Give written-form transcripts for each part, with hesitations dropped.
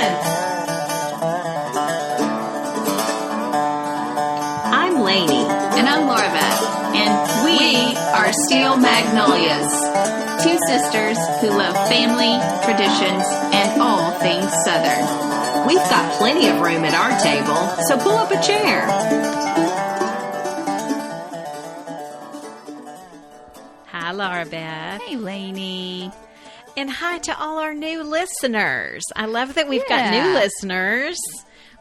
begin. I'm Lainey. And I'm Laura Beth. And we are Steel Magnolias. Two sisters who love family, traditions, and all things Southern. We've got plenty of room at our table, so pull up a chair. Hi, Laura Beth. Hey, Lainey. And hi to all our new listeners. I love that we've got new listeners.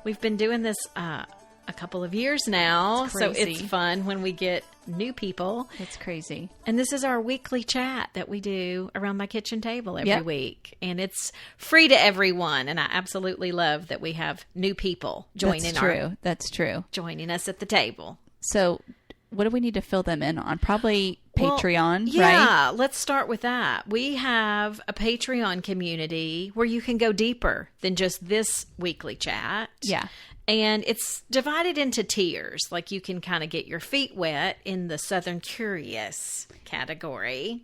We've been doing this a couple of years now, so it's fun when we get new people. It's crazy. And this is our weekly chat that we do around my kitchen table every week. And it's free to everyone. And I absolutely love that we have new people joining That's true. Joining us at the table. So what do we need to fill them in on? Probably Patreon, right? Yeah, let's start with that. We have a Patreon community where you can go deeper than just this weekly chat. Yeah. And it's divided into tiers. Like you can kind of get your feet wet in the Southern Curious category.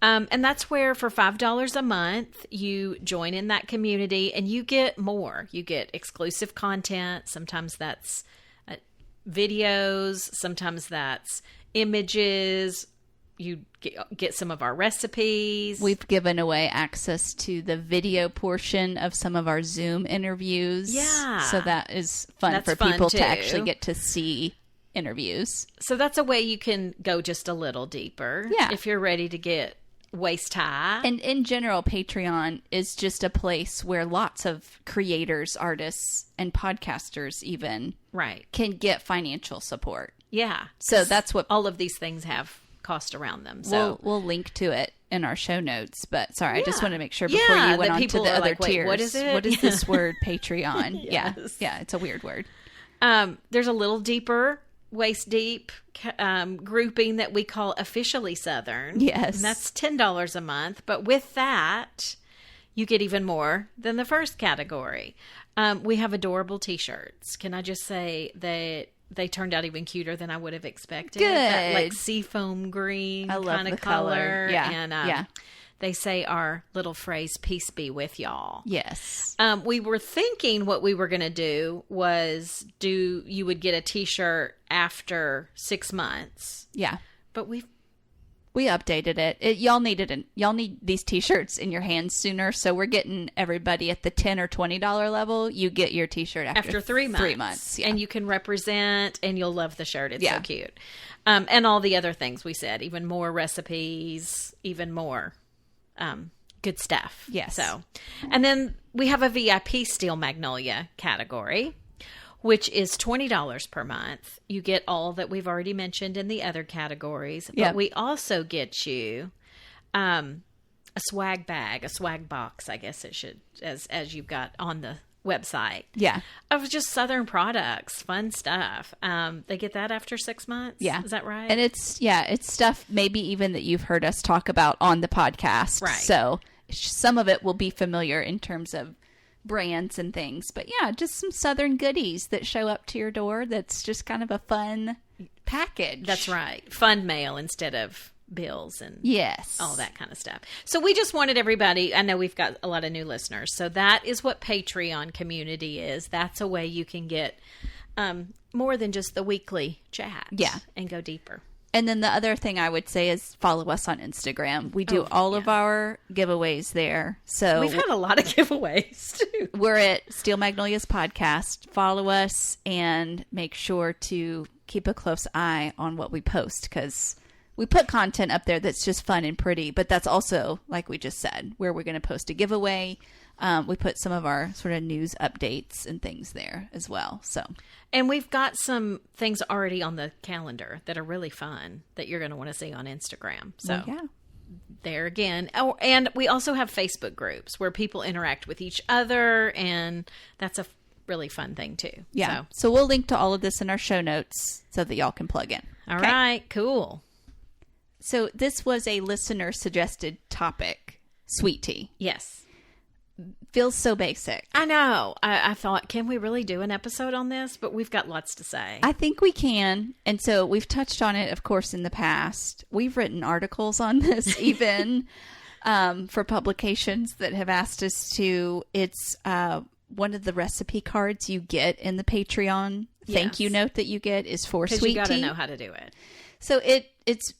And that's where for $5 a month, you join in that community and you get more. You get exclusive content. Sometimes that's videos. Sometimes that's images. You get some of our recipes. We've given away access to the video portion of some of our Zoom interviews. Yeah. So that is fun for people to actually get to see interviews. So that's a way you can go just a little deeper. Yeah. If you're ready to get waist high. And in general, Patreon is just a place where lots of creators, artists, and podcasters even can get financial support. Yeah. So that's what all of these things have cost around them. So we'll link to it in our show notes. But sorry, I just want to make sure before you went on to the other tiers. What is it? What is this word Patreon? Yes. Yeah, it's a weird word. There's a little deeper, waist deep grouping that we call Officially Southern. Yes. And that's $10 a month. But with that, you get even more than the first category. We have adorable t-shirts. Can I just say that they turned out even cuter than I would have expected. Good. That, like seafoam green kind of color. Yeah. And they say our little phrase, peace be with y'all. Yes. We were thinking what we were going to do was you would get a t-shirt after 6 months. Yeah. But we updated it. Y'all need these t-shirts in your hands sooner. So we're getting everybody at the $10 or $20 level. You get your t-shirt after 3 months. 3 months. Yeah. And you can represent and you'll love the shirt. It's so cute. And all the other things we said, even more recipes, even more good stuff. Yes. So, and then we have a VIP Steel Magnolia category, which is $20 per month. You get all that we've already mentioned in the other categories. But we also get you a swag bag, a swag box, I guess it should, as you've got on the website. Yeah. Of just Southern products, fun stuff. They get that after 6 months? Yeah. Is that right? And it's stuff maybe even that you've heard us talk about on the podcast. Right. So some of it will be familiar in terms of brands and things, but just some Southern goodies that show up to your door. That's just kind of a fun package. That's right. Fun mail instead of bills and all that kind of stuff. So we just wanted everybody, I know we've got a lot of new listeners, so that is what Patreon community is. That's a way you can get more than just the weekly chat and go deeper. And then the other thing I would say is follow us on Instagram. We do all of our giveaways there. So we've had a lot of giveaways too. We're at Steel Magnolias Podcast. Follow us and make sure to keep a close eye on what we post, because we put content up there that's just fun and pretty, but that's also, like we just said, where we're going to post a giveaway. We put some of our sort of news updates and things there as well. And we've got some things already on the calendar that are really fun that you're going to want to see on Instagram. So there again. Oh, and we also have Facebook groups where people interact with each other, and that's a really fun thing too. Yeah. So we'll link to all of this in our show notes so that y'all can plug in. All right. Cool. So this was a listener suggested topic, sweet tea. Yes. Feels so basic. I know. I thought, can we really do an episode on this? But we've got lots to say. I think we can. And so we've touched on it, of course, in the past. We've written articles on this even. for publications that have asked us to. It's one of the recipe cards you get in the Patreon thank you note that you get is for sweet tea. Because you got to know how to do it. So it's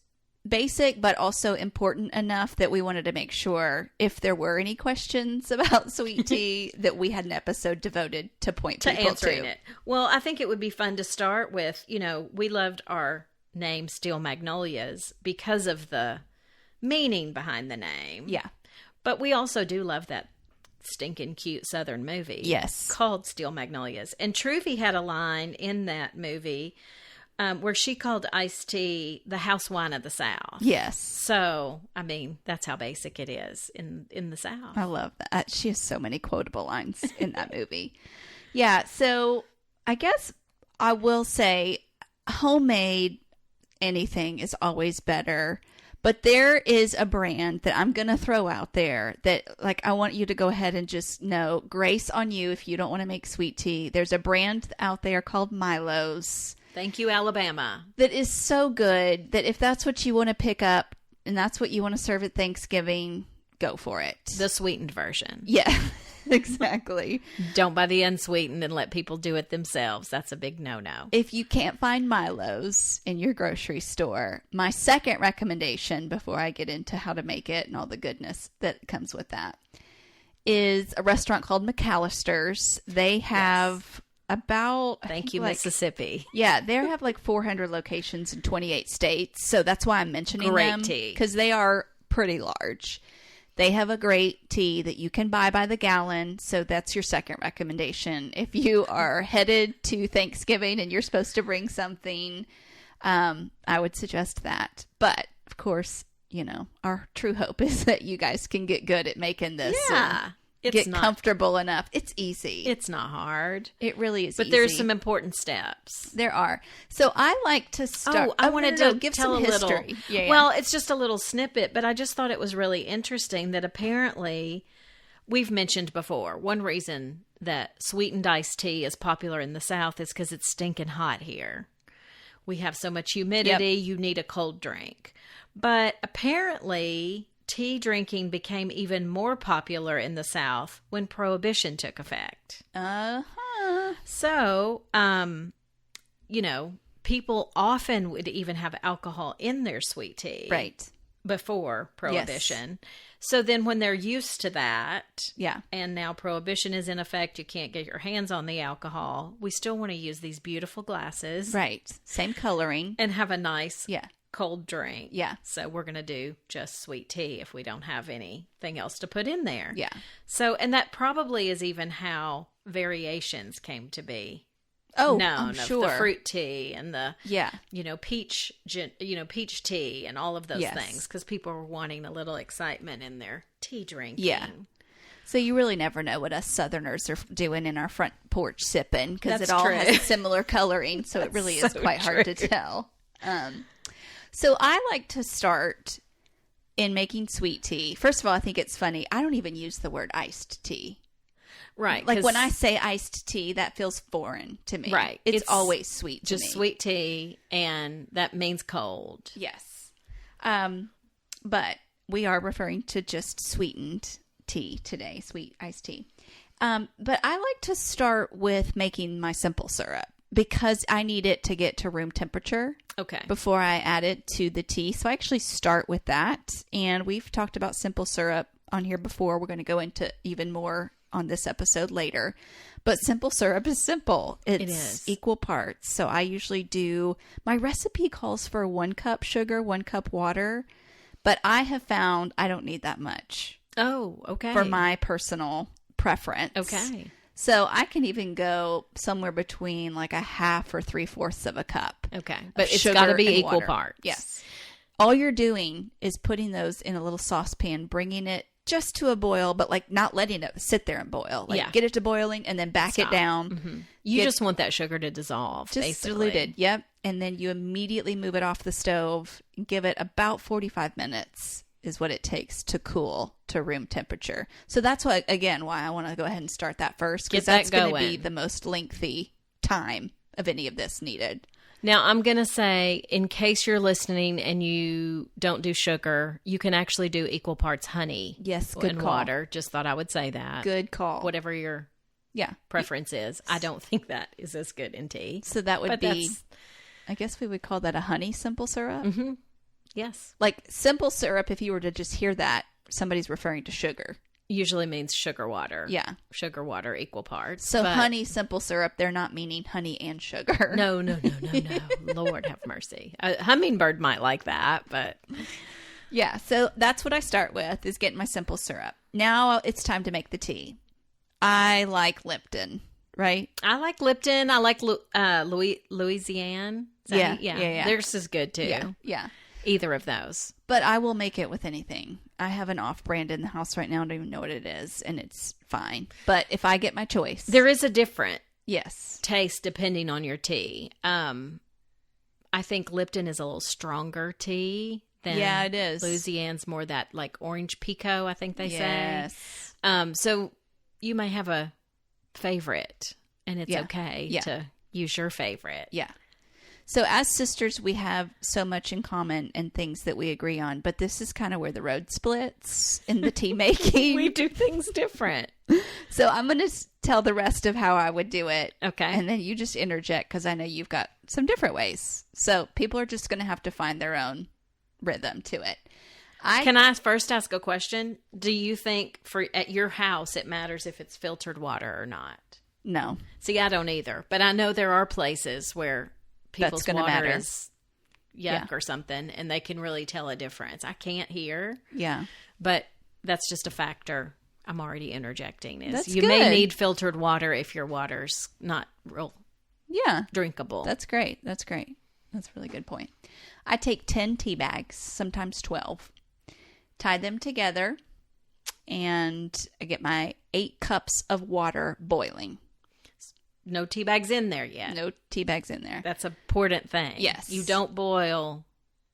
basic, but also important enough that we wanted to make sure if there were any questions about sweet tea that we had an episode devoted to point to people answering to it. Well, I think it would be fun to start with, we loved our name Steel Magnolias because of the meaning behind the name. Yeah. But we also do love that stinking cute Southern movie. Yes. Called Steel Magnolias. And Truvy had a line in that movie where she called iced tea the house wine of the South. Yes. So, I mean, that's how basic it is in the South. I love that. She has so many quotable lines in that movie. Yeah. So I guess I will say homemade anything is always better. But there is a brand that I'm going to throw out there that, I want you to go ahead and just know, grace on you if you don't want to make sweet tea. There's a brand out there called Milo's. Thank you, Alabama. That is so good that if that's what you want to pick up and that's what you want to serve at Thanksgiving, go for it. The sweetened version. Yeah, exactly. Don't buy the unsweetened and let people do it themselves. That's a big no-no. If you can't find Milo's in your grocery store, my second recommendation before I get into how to make it and all the goodness that comes with that is a restaurant called McAllister's. They have Thank you, Mississippi. Yeah, they have 400 locations in 28 states. So that's why I'm mentioning them. Great tea. Because they are pretty large. They have a great tea that you can buy by the gallon. So that's your second recommendation. If you are headed to Thanksgiving and you're supposed to bring something, I would suggest that. But, of course, our true hope is that you guys can get good at making this. Yeah. It's comfortable enough. It's easy. It's not hard. It really is But easy. there's some important steps. There are. So I like to start. I wanted to give tell some a history. little. Yeah. Well, it's just a little snippet, but I just thought it was really interesting that apparently we've mentioned before, one reason that sweetened iced tea is popular in the South is because it's stinking hot here. We have so much humidity, you need a cold drink. But apparently tea drinking became even more popular in the South when Prohibition took effect. Uh-huh. So, people often would even have alcohol in their sweet tea. Right. Before Prohibition. Yes. So then when they're used to that, yeah, and now Prohibition is in effect, you can't get your hands on the alcohol, we still want to use these beautiful glasses. Right. Same coloring. And have a nice yeah. cold drink. Yeah. So we're going to do just sweet tea if we don't have anything else to put in there. Yeah. So, and that probably is even how variations came to be. Oh, known I'm of sure. The fruit tea and the peach tea and all of those things because people were wanting a little excitement in their tea drinking. Yeah. So you really never know what us Southerners are doing in our front porch sipping because it all has similar coloring, so it really is quite hard to tell. So I like to start in making sweet tea. First of all, I think it's funny. I don't even use the word iced tea. Right. When I say iced tea, that feels foreign to me. Right. It's always sweet to me. Just sweet tea, and that means cold. Yes. But we are referring to just sweetened tea today, sweet iced tea. But I like to start with making my simple syrup because I need it to get to room temperature. Okay. Before I add it to the tea. So I actually start with that. And we've talked about simple syrup on here before. We're going to go into even more on this episode later. But simple syrup is simple. It is equal parts. So I usually do, my recipe calls for 1 cup sugar, 1 cup water. But I have found I don't need that much. Oh, okay. For my personal preference. Okay. So I can even go somewhere between a half or 3/4 of a cup. Okay. But it's got to be equal parts. Yes. All you're doing is putting those in a little saucepan, bringing it just to a boil, but not letting it sit there and boil. Get it to boiling and then back it down. Mm-hmm. You just want that sugar to dissolve, just basically. Diluted. Yep. And then you immediately move it off the stove and give it about 45 minutes is what it takes to cool to room temperature. So that's why I want to go ahead and start that first because that's going to be the most lengthy time of any of this needed. Now, I'm going to say, in case you're listening and you don't do sugar, you can actually do equal parts honey good and call. water. Just thought I would say that. Good call. Whatever your preference is. I don't think that is as good in tea. So that would be, I guess we would call that a honey simple syrup. Mm-hmm. Yes. Like simple syrup, if you were to just hear that, somebody's referring to sugar. Usually means sugar water. Yeah. Sugar water equal parts. So honey simple syrup, they're not meaning honey and sugar. No. Lord have mercy. A hummingbird might like that, but... Yeah, so that's what I start with, is getting my simple syrup. Now it's time to make the tea. I like Lipton, right? I like Lipton. I like Louisiana. Yeah. Theirs is good too. Yeah. Either of those. But I will make it with anything. I have an off-brand in the house right now. I don't even know what it is, and it's fine. But if I get my choice. There is a different yes taste depending on your tea. I think Lipton is a little stronger tea than it is. Louisiana's more that like orange pico, I think they say. Yes. So you may have a favorite, and it's okay to use your favorite. Yeah. So as sisters, we have so much in common and things that we agree on, but this is kind of where the road splits in the tea making. We do things different. So I'm going to tell the rest of how I would do it. Okay. And then you just interject, because I know you've got some different ways. So people are just going to have to find their own rhythm to it. Can I first ask a question? Do you think at your house it matters if it's filtered water or not? No. See, I don't either. But I know there are places where people's water is yuck or something, and they can really tell a difference. I can't here. Yeah. But that's just a factor I'm already interjecting. That's you good. may need filtered water if your water's not real drinkable. That's great. That's a really good point. I take 10 tea bags, sometimes 12, tie them together, and I get my 8 cups of water boiling. No tea bags in there yet. No tea bags in there. That's an important thing. Yes. You don't boil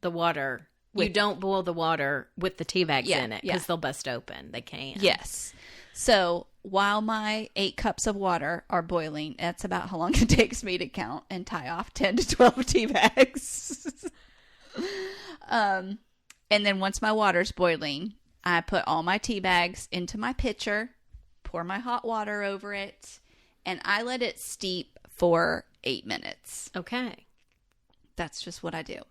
the water. You don't boil the water with the tea bags in it, because they'll bust open. They can. Yes. So while my 8 cups of water are boiling, that's about how long it takes me to count and tie off 10 to 12 tea bags. And then once my water's boiling, I put all my tea bags into my pitcher, pour my hot water over it, and I let it steep for 8 minutes. Okay. That's just what I do.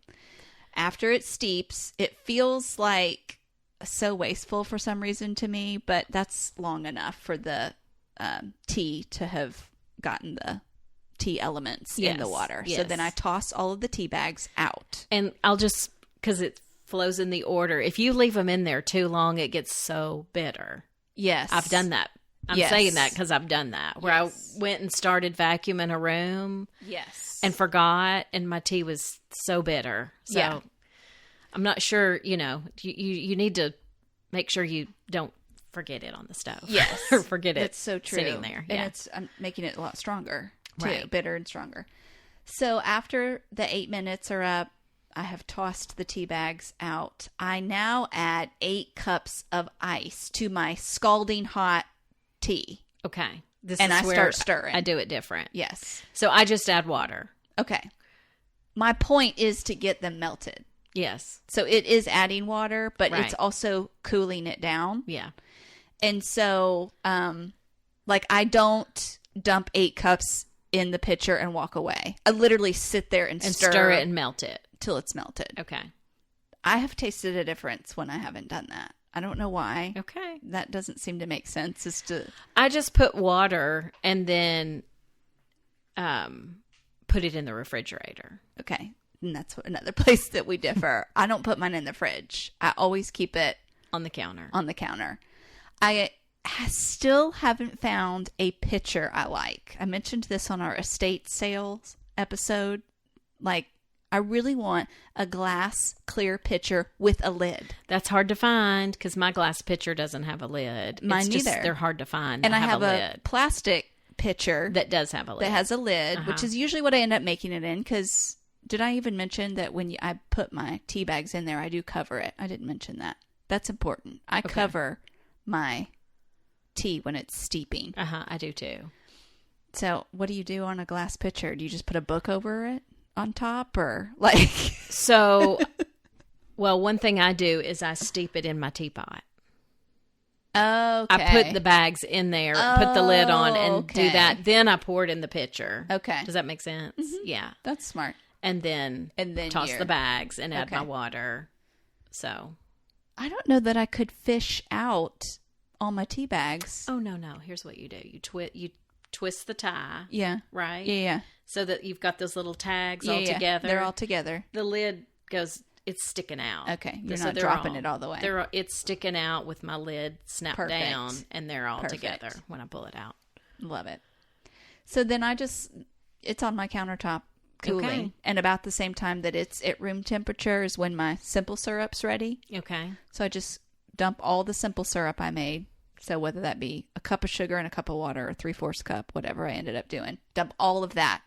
After it steeps, it feels like so wasteful for some reason to me, but that's long enough for the tea to have gotten the tea elements in the water. Yes. So then I toss all of the tea bags out. And I'll just, because it flows in the order, if you leave them in there too long, it gets so bitter. Yes. I've done that. I'm saying that because I've done that, where I went and started vacuuming a room. Yes. And forgot, and my tea was so bitter. So I'm not sure, you need to make sure you don't forget it on the stove. Yes. Or forget it. That's so true. Sitting there. And I'm making it a lot stronger, too. Right. Bitter and stronger. So after the 8 minutes are up, I have tossed the tea bags out. I now add 8 cups of ice to my scalding hot tea. Okay. And I start stirring. I do it different. Yes. So I just add water. Okay. My point is to get them melted. Yes. So it is adding water, but Right. it's also cooling it down. Yeah. And so, I don't dump 8 cups in the pitcher and walk away. I literally sit there and stir it and melt it till it's melted. Okay. I have tasted a difference when I haven't done that. I don't know why. Okay. That doesn't seem to make sense. I just put water and then put it in the refrigerator. Okay. And that's another place that we differ. I don't put mine in the fridge. I always keep it On the counter. on the counter. I still haven't found a pitcher I like. I mentioned this on our estate sales episode. I really want a glass clear pitcher with a lid. That's hard to find because my glass pitcher doesn't have a lid. Mine neither. They're hard to find. And I have a a lid plastic pitcher that does have a lid. that has a lid, which is usually what I end up making it in, because did I even mention that when I put my tea bags in there, I do cover it? I didn't mention that. That's important. I cover my tea when it's steeping. I do too. So what do you do on a glass pitcher? Do you just put a book over it? on top, or like? So, well, one thing I do is I steep it in my teapot. Okay. I put the bags in there, put the lid on, and do that. Then I pour it in the pitcher. Okay. Does that make sense? Yeah. That's smart. And then toss the bags and add my water. So. I don't know that I could fish out all my tea bags. Oh, no. Here's what you do. You twist the tie. Yeah. Right? Yeah. So that you've got those little tags all together. They're all together. The lid goes, it's sticking out. Okay. You're not dropping it all the way. It's sticking out with my lid snapped down, and they're all together when I pull it out. Love it. So then it's on my countertop cooling. Okay. And about the same time that it's at room temperature is when my simple syrup's ready. Okay. So I just dump all the simple syrup I made. So whether that be a cup of sugar and a cup of water or 3/4 cup, whatever I ended up doing, dump all of that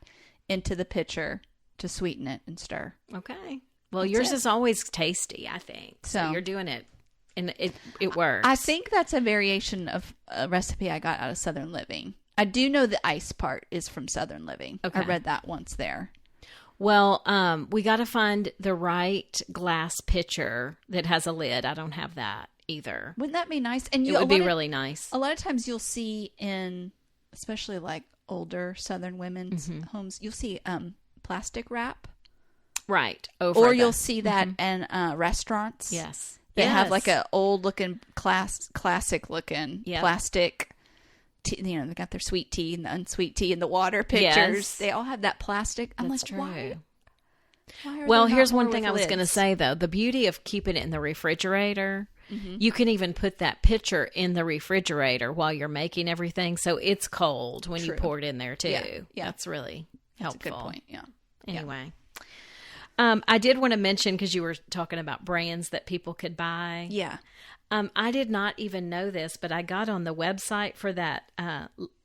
into the pitcher to sweeten it and stir. Okay. Well, yours is always tasty, I think. So you're doing it, and it works. I think that's a variation of a recipe I got out of Southern Living. I do know the ice part is from Southern Living. Okay. I read that once there. Well, we got to find the right glass pitcher that has a lid. I don't have that either. Wouldn't that be nice? And it would be really nice. A lot of times you'll see in, especially like older Southern women's homes, you'll see plastic wrap. Right. Or you'll see that in restaurants. Yes. They have like a old looking classic looking plastic. They got their sweet tea and the unsweet tea and the water pitchers. Yes. They all have that plastic. I'm like, why? Well, here's one thing I was going to say, though. The beauty of keeping it in the refrigerator, you can even put that pitcher in the refrigerator while you're making everything, so it's cold when you pour it in there, too. Yeah. That's really helpful. That's a good point, yeah. Anyway. I did want to mention, because you were talking about brands that people could buy. Yeah. I did not even know this, but I got on the website for that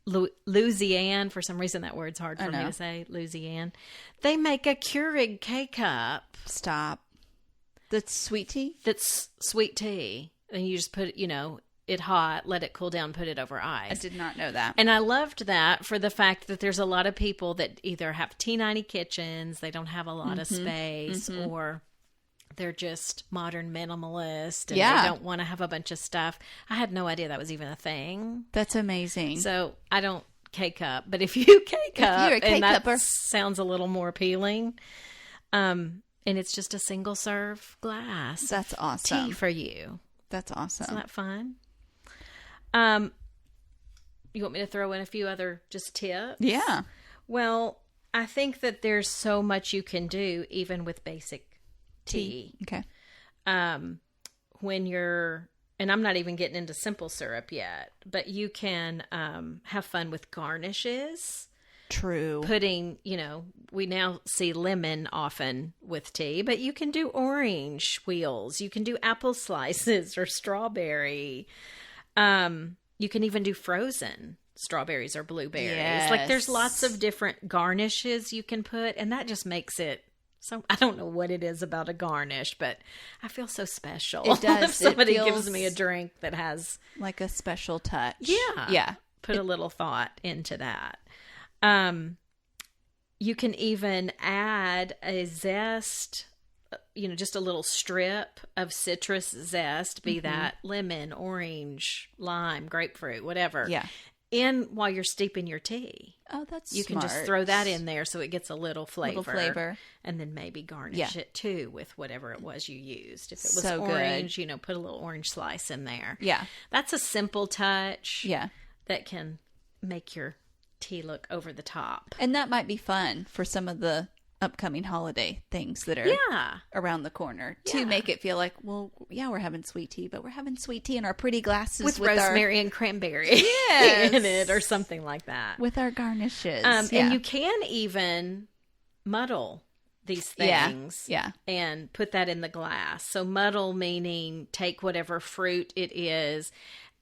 Louisiane. For some reason, that word's hard for me to say. Louisiane. They make a Keurig K-Cup. Stop. That's sweet tea? That's sweet tea. And you just put it hot, let it cool down, put it over ice. I did not know that. And I loved that for the fact that there's a lot of people that either have T90 kitchens, they don't have a lot of space, or they're just modern minimalist and they don't want to have a bunch of stuff. I had no idea that was even a thing. That's amazing. So I don't K-cup, but if you K-cup, if you're a and that K-cupper, sounds a little more appealing. And it's just a single serve glass. That's awesome. Tea for you. That's awesome. Isn't that fun? You want me to throw in a few other just tips? Yeah. Well, I think that there's so much you can do even with basic tea. Okay. When you're, and I'm not even getting into simple syrup yet, but you can have fun with garnishes. True. Putting, we now see lemon often with tea, but you can do orange wheels. You can do apple slices or strawberry. You can even do frozen strawberries or blueberries. Yes. Like there's lots of different garnishes you can put, and that just makes it so. I don't know what it is about a garnish, but I feel so special. It does. If somebody gives me a drink that has like a special touch. Yeah. Yeah. Put a little thought into that. You can even add a zest, just a little strip of citrus zest, be that lemon, orange, lime, grapefruit, whatever. Yeah. In while you're steeping your tea. Oh, that's You smart. can just throw that in there so it gets a little flavor. And then maybe garnish it too with whatever it was you used. If it was so orange, put a little orange slice in there. Yeah. That's a simple touch. Yeah. That can make your tea look over the top. And that might be fun for some of the upcoming holiday things that are around the corner to make it feel like, well, yeah, we're having sweet tea, but we're having sweet tea in our pretty glasses with rosemary and cranberry in it or something like that. With our garnishes. And you can even muddle these things and put that in the glass. So muddle meaning take whatever fruit it is,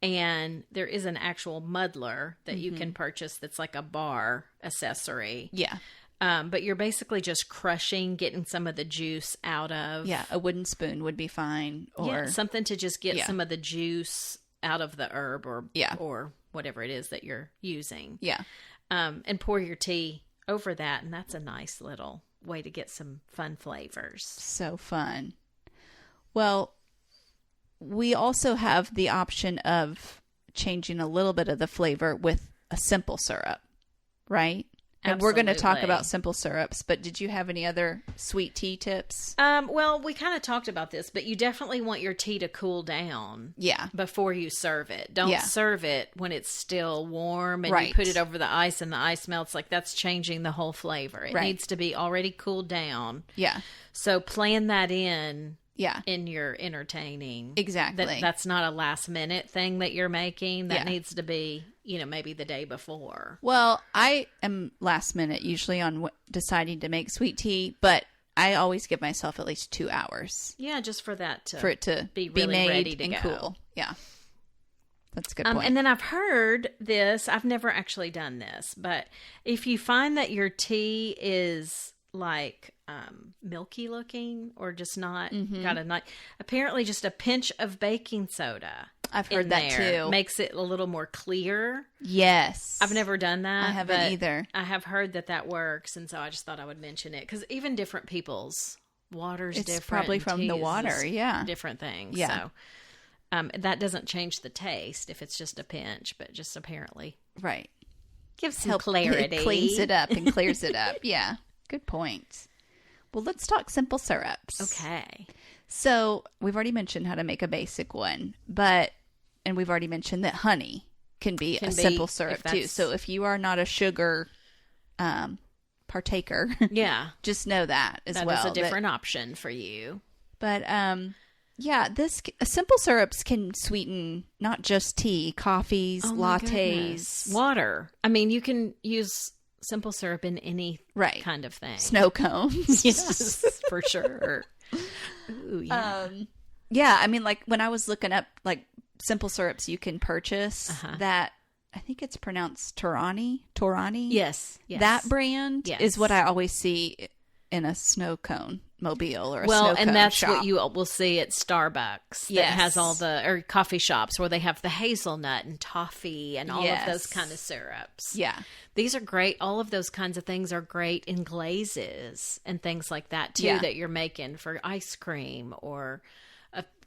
and there is an actual muddler that you can purchase that's like a bar accessory. Yeah. But you're basically just crushing, getting some of the juice out of. Yeah, a wooden spoon would be fine. Or something to just get some of the juice out of the herb or whatever it is that you're using. Yeah. And pour your tea over that, and that's a nice little way to get some fun flavors. So fun. Well, we also have the option of changing a little bit of the flavor with a simple syrup, right? And we're going to talk about simple syrups, but did you have any other sweet tea tips? Well, we kind of talked about this, but you definitely want your tea to cool down before you serve it. Don't serve it when it's still warm and you put it over the ice and the ice melts. Like, that's changing the whole flavor. It needs to be already cooled down. Yeah. So plan that in your entertaining. Exactly. That's not a last minute thing that you're making. That needs to be, maybe the day before. Well, I am last minute usually on deciding to make sweet tea, but I always give myself at least 2 hours. Yeah, just for that for it to be really made ready to and go. Cool. Yeah. That's a good point. And then I've heard this, I've never actually done this, but if you find that your tea is like milky looking or just not got a nice, apparently just a pinch of baking soda. I've heard that too. Makes it a little more clear. Yes. I've never done that. I haven't either. I have heard that works, and so I just thought I would mention it because even different people's water's different. It's probably from the water, different things. Yeah. So that doesn't change the taste if it's just a pinch, but just apparently gives some clarity. It cleans it up and clears it up. Yeah. Good point. Well, let's talk simple syrups. Okay. So we've already mentioned how to make a basic one, and we've already mentioned that honey can be a simple syrup too. So if you are not a sugar partaker, just know that as well. That is a different option for you. But simple syrups can sweeten not just tea, coffees, lattes, water. I mean, you can use simple syrup in any kind of thing. Snow cones. Yes, for sure. Ooh, yeah. I mean, like when I was looking up like simple syrups you can purchase that, I think it's pronounced Torani. Yes. That brand is what I always see in a snow cone mobile or a snow cone and that's shop. what you will see at Starbucks. That has all or coffee shops where they have the hazelnut and toffee and all of those kind of syrups. Yeah. These are great. All of those kinds of things are great in glazes and things like that too that you're making for ice cream or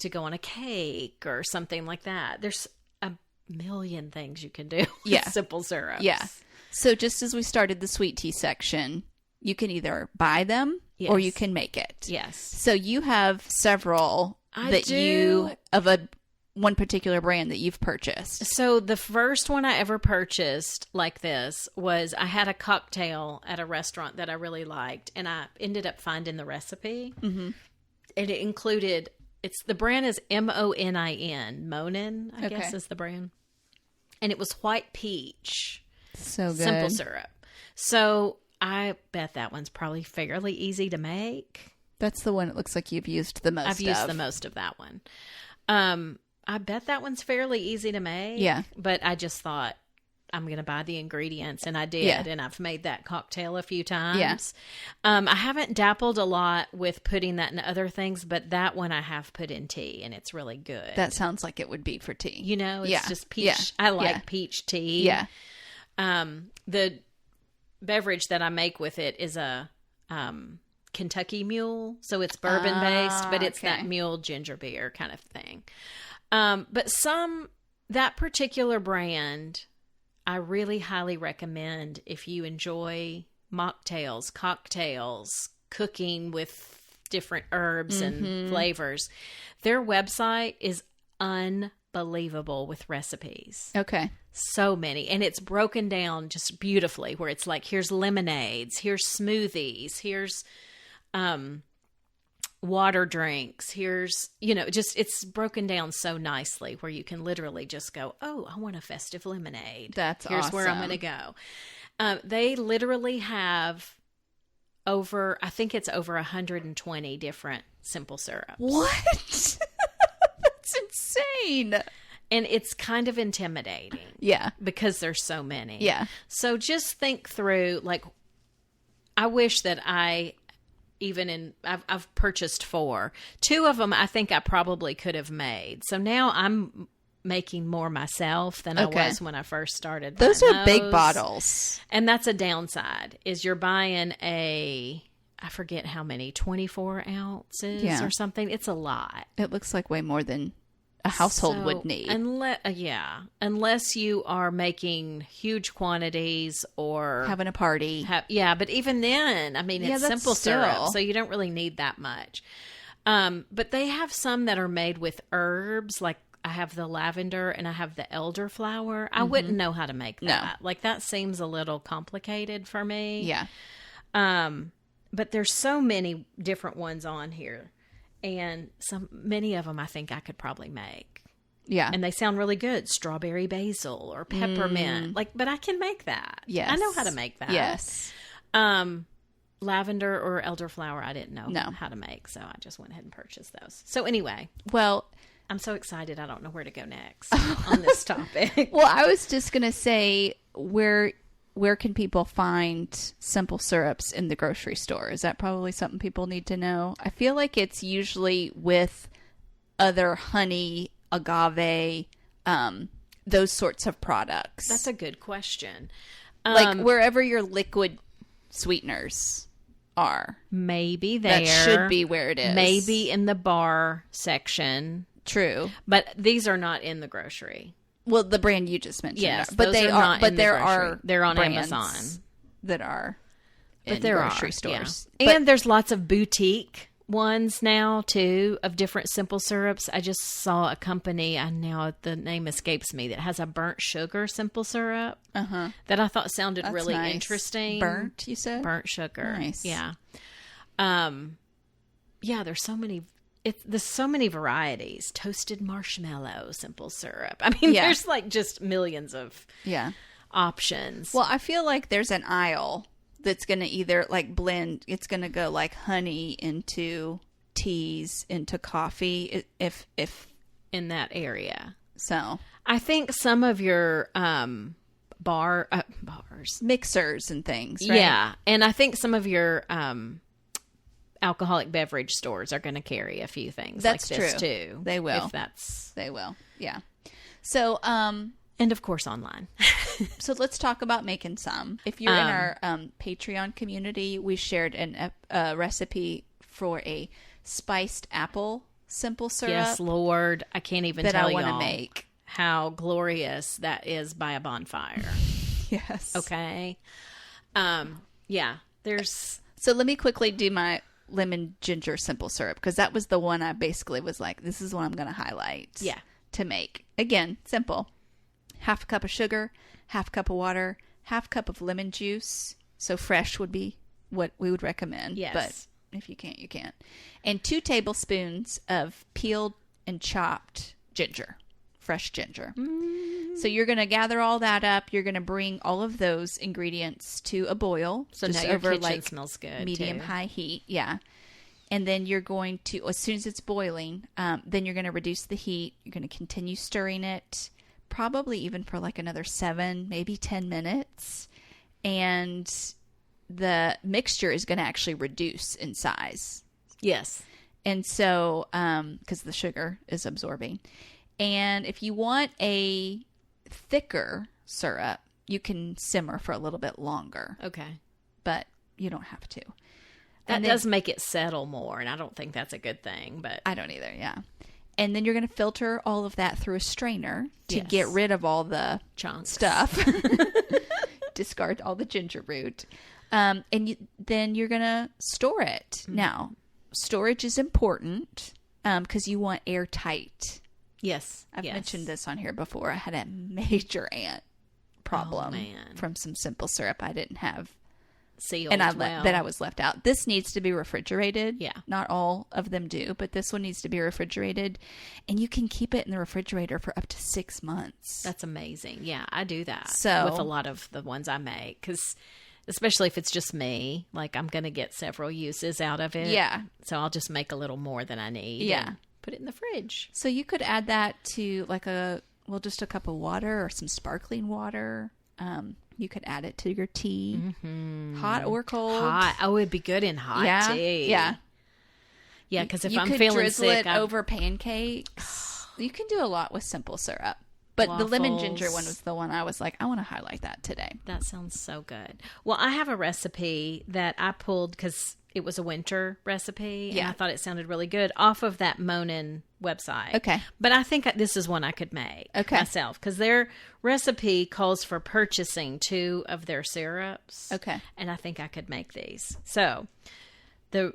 to go on a cake or something like that. There's a million things you can do with simple syrups. Yeah. So just as we started the sweet tea section, you can either buy them or you can make it. Yes. So you have several of one particular brand that you've purchased. So the first one I ever purchased like this was I had a cocktail at a restaurant that I really liked, and I ended up finding the recipe. Mm-hmm. And it included, the brand is Monin. Monin, I guess is the brand. And it was white peach. So good. Simple syrup. So I bet that one's probably fairly easy to make. That's the one it looks like you've used the most of. I've used the most of that one. I bet that one's fairly easy to make. Yeah. But I just thought, I'm going to buy the ingredients, and I did, and I've made that cocktail a few times. Yeah. I haven't dabbled a lot with putting that in other things, but that one I have put in tea, and it's really good. That sounds like it would be for tea. It's just peach. Yeah. I like peach tea. Yeah. The beverage that I make with it is a Kentucky Mule, so it's bourbon based, but it's that Mule ginger beer kind of thing. But that particular brand, I really highly recommend if you enjoy mocktails, cocktails, cooking with different herbs and flavors. Their website is unbelievable with recipes. Okay. So many. And it's broken down just beautifully, where it's like, here's lemonades, here's smoothies, here's water drinks, here's, it's broken down so nicely where you can literally just go, oh, I want a festive lemonade. Here's where I'm going to go. They literally have I think it's over 120 different simple syrups. What? That's insane. And it's kind of intimidating. Yeah. Because there's so many. Yeah. So just think through, like, I wish that I've purchased 4. 2 of them I think I probably could have made. So now I'm making more myself than I was when I first started. Those are big bottles. And that's a downside, is you're buying a I forget how many, 24 ounces Yeah. or something. It's a lot. It looks like way more than a household would need. Unless you are making huge quantities or Having a party. but even then, I mean, it's that's simple still- syrup, so you don't really need that much. But they have some that are made with herbs, like I have the lavender and I have the elderflower. I wouldn't know how to make that. Like, that seems a little complicated for me. Yeah. But there's so many different ones on here. And many of them I think I could probably make. Yeah. And they sound really good. Strawberry basil or peppermint. But I can make that. Yes. I know how to make that. Yes. Lavender or elderflower, I didn't know how to make. So I just went ahead and purchased those. So anyway, Well, I'm so excited. I don't know where to go next on this topic. well, I was just going to say, where can people find simple syrups in the grocery store? Is that probably something people need to know? I feel like it's usually with other honey, agave, those sorts of products. That's a good question. Like wherever your liquid sweeteners are. Maybe there. That should be where it is. Maybe in the bar section. True. But these are not in the grocery. Well, the brand you just mentioned. Yes, but those they are are. not But in the there grocery. are. They're on brands Amazon that are in there grocery are, stores. yeah. But And there's lots of boutique ones now too of different simple syrups. I just saw a company, and now the name escapes me, that has a burnt sugar simple syrup that I thought sounded That's really nice. interesting. Burnt, you said? Burnt sugar. Nice. Yeah. Yeah, there's so many. There's so many varieties. Toasted marshmallow simple syrup. I mean, Yeah. there's like just millions of Yeah. options. Well, I feel like there's an aisle that's going to either like blend. It's going to go like honey into teas, into coffee. If in that area. so, I think some of your bars, mixers and things. Right? yeah, and I think some of your alcoholic beverage stores are going to carry a few things That's like this true. too. They will. if that's They will. Yeah. So, and of course online. So let's talk about making some. If you're in our Patreon community, we shared a recipe for a spiced apple simple syrup Yes, Lord, I can't even that tell I want to y'all make. how glorious that is by a bonfire. Yes. Okay. Yeah. There's So let me quickly do my lemon ginger simple syrup, because that was the one I basically was like, this is what I'm going to highlight. Yeah. To make. Again, simple. Half a cup of sugar, half cup of water, half cup of lemon juice. So fresh would be what we would recommend. Yes. But if you can't, you can't. And 2 tablespoons of peeled and chopped ginger. Fresh ginger. So you're going to gather all that up. You're going to bring all of those ingredients to a boil. so just now your over kitchen like smells good. medium too. high heat. Yeah. And then you're going to, as soon as it's boiling, then you're going to reduce the heat. You're going to continue stirring it, probably even for like another 7, maybe 10 minutes. And the mixture is going to actually reduce in size. Yes. And so, because the sugar is absorbing. And if you want a thicker syrup, you can simmer for a little bit longer, Okay. but you don't have to. That And then- does make it settle more, and I don't think that's a good thing, but I don't either, yeah. And then you're going to filter all of that through a strainer to Yes. get rid of all the chunks. stuff. Discard all the ginger root. Then you're going to store it. Now, storage is important because you want airtight. Yes. I've yes. mentioned this on here before. I had a major ant problem man. from some simple syrup I didn't have. Sealed. And I well. that I was left out. This needs to be refrigerated. Yeah. Not all of them do, but this one needs to be refrigerated. And you can keep it in the refrigerator for up to 6 months. That's amazing. Yeah, I do that So- with a lot of the ones I make, because especially if it's just me, like I'm going to get several uses out of it. Yeah. So I'll just make a little more than I need. Yeah. and put it in the fridge. So you could add that to like just a cup of water or some sparkling water. You could add it to your tea, hot or cold. Hot. Oh, it'd be good in hot Yeah. tea. Yeah. Yeah, because if you I'm could feeling drizzle sick, it over pancakes. You can do a lot with simple syrup. But the lemon waffles. ginger one was the one I was like, I want to highlight that today. That sounds so good. Well, I have a recipe that I pulled because it was a winter recipe, and Yeah. I thought it sounded really good off of that Monin website. Okay. But I think this is one I could make myself, because their recipe calls for purchasing 2 of their syrups. Okay. And I think I could make these. So the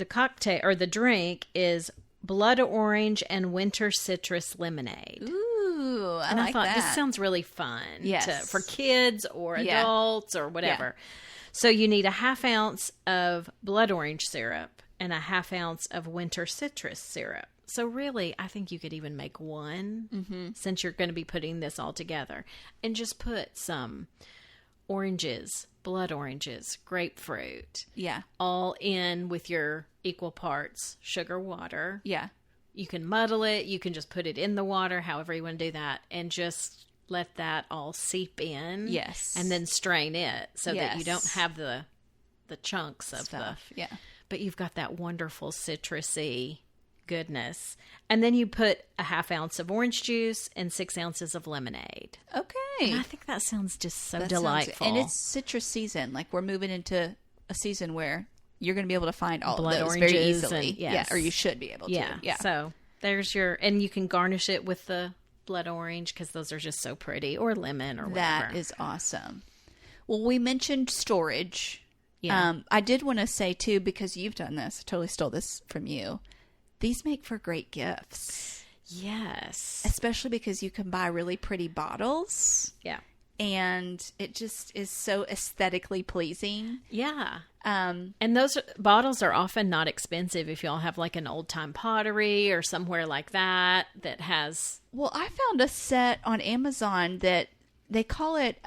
cocktail or the drink is blood orange and winter citrus lemonade. Ooh, And I thought, this sounds really fun Yes. for kids or Yeah. adults or whatever. So you need a 1/2 ounce of blood orange syrup and a 1/2 ounce of winter citrus syrup. So really, I think you could even make one since you're going to be putting this all together. And just put some oranges, blood oranges, grapefruit, Yeah. all in with your equal parts sugar, water. Yeah. You can muddle it. You can just put it in the water, however you want to do that, and just let that all seep in. Yes. And then strain it so that you Yes. don't have the chunks of Stuff. Yeah. but you've got that wonderful citrusy goodness. And then you put a 1/2 ounce of orange juice and 6 ounces of lemonade. Okay. And I think that sounds just so That sounds- delightful. and it's citrus season. Like, we're moving into a season where you're going to be able to find all Blood of those very oranges easily. and- yes. Yeah, or you should be able to. yeah. So there's and you can garnish it with the blood orange because those are just so pretty, or lemon or whatever. That is awesome. Well, we mentioned storage. Yeah. I did want to say, too, because you've done this, I totally stole this from you. These make for great gifts, Yes. especially because you can buy really pretty bottles, Yeah. and it just is so aesthetically pleasing. Yeah. Um, And those bottles are often not expensive if y'all have like an old time pottery or somewhere like that has. well, I found a set on Amazon that they call it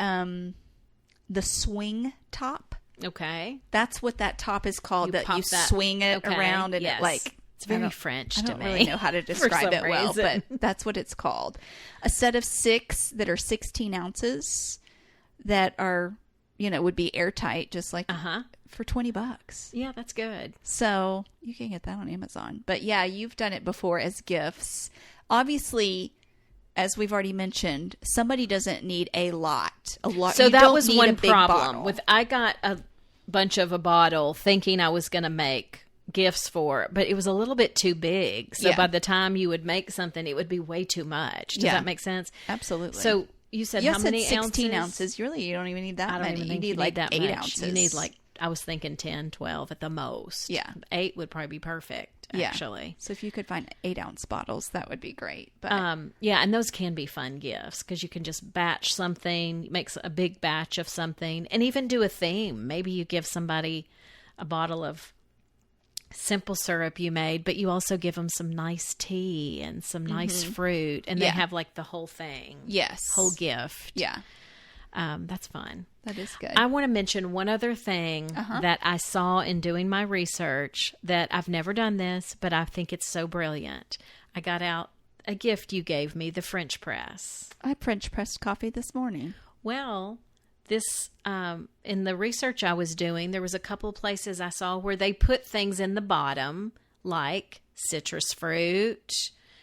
the swing top. Okay. That's what that top is called. You that pop you that- swing it okay, around, and yes. it like It's very I don't- French I to don't me. really know how to for describe some it well, reason. but that's what it's called. A set of 6 that are 16 ounces that are, would be airtight, just like for $20. Yeah, that's good. So you can get that on Amazon. But yeah, you've done it before as gifts. Obviously, as we've already mentioned, somebody doesn't need a lot. So you that don't was need one a big problem bottle. with. I got a bunch of a bottle thinking I was going to make gifts for it, but it was a little bit too big. So Yeah. by the time you would make something, it would be way too much. Does Yeah. that make sense? Absolutely. So you said You how many 16 ounces? ounces. Really, you don't even need that I don't many. even You think need like that 8 much. ounces. You need like, I was thinking 10, 12 at the most. Yeah. 8 would probably be perfect, actually. So if you could find 8-ounce bottles, that would be great. But Yeah, and those can be fun gifts because you can just batch something, make a big batch of something, and even do a theme. Maybe you give somebody a bottle of simple syrup you made, but you also give them some nice tea and some nice fruit, and they Yeah. have like the whole thing. yes, Whole gift. yeah, That's fun. that is good. I want to mention one other thing that I saw in doing my research that I've never done this, but I think it's so brilliant. I got out a gift you gave me, the French press. I French pressed coffee this morning. Well, this in the research I was doing, there was a couple of places I saw where they put things in the bottom, like citrus fruit,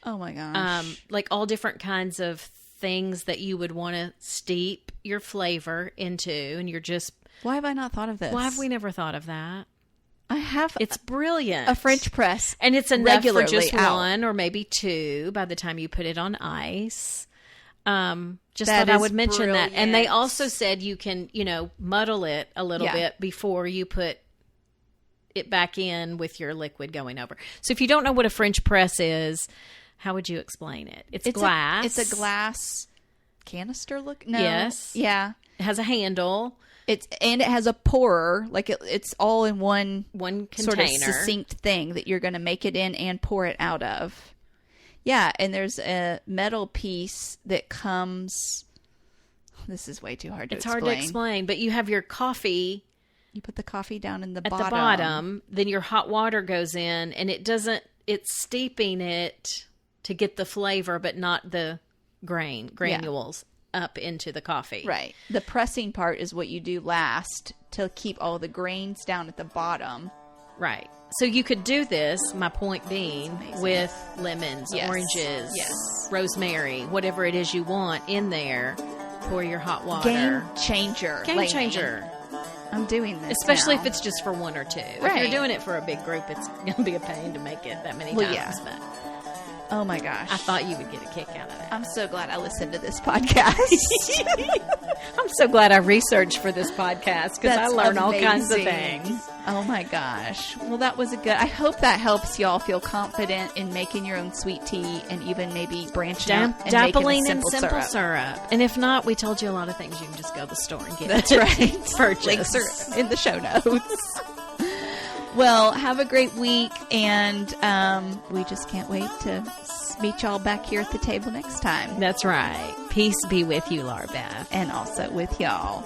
Oh my gosh! like all different kinds of things that you would want to steep your flavor into, and you're just, Why have I not thought of this? why have we never thought of that? I have It's brilliant. a French press, and it's enough for regularly just out. one or maybe 2 by the time you put it on ice. Just That thought I is would mention that. And they brilliant. also said you can, muddle it a little Yeah. bit before you put it back in with your liquid going over. So if you don't know what a French press is, how would you explain it? It's glass. It's a glass canister look. No. Yes. Yeah. It has a handle, It has a pourer. Like it's all in one one sort container. of succinct thing that you're going to make it in and pour it out of. Yeah, and there's a metal piece that comes. This is way too hard to It's explain. hard to explain, but you have your coffee You put the coffee down in the at bottom. the bottom, then your hot water goes in, and it's steeping it to get the flavor, but not the granules up into the coffee. Right. The pressing part is what you do last to keep all the grains down at the bottom. Right. So you could do this, my point being, with lemons, Yes. oranges, Yes. rosemary, whatever it is you want in there. Pour your hot water. Game changer. Game lady. changer. I'm doing this Especially now. if it's just for one or two. If Right. you're doing it for a big group, it's going to be a pain to make it that many Well, times. yeah. But Oh my gosh. I thought you would get a kick out of that. I'm so glad I listened to this podcast. I'm so glad I researched for this podcast because I That's learn all kinds of amazing. things. Oh my gosh. Well, that was a good. I hope that helps y'all feel confident in making your own sweet tea and even maybe branching out and making Dappling a in simple syrup. syrup. And if not, we told you a lot of things. You can just go to the store and get That's it. right. Purchase. Links are in the show notes. Well, have a great week, and we just can't wait to meet y'all back here at the table next time. That's right. Peace be with you, Laura Beth. And also with y'all.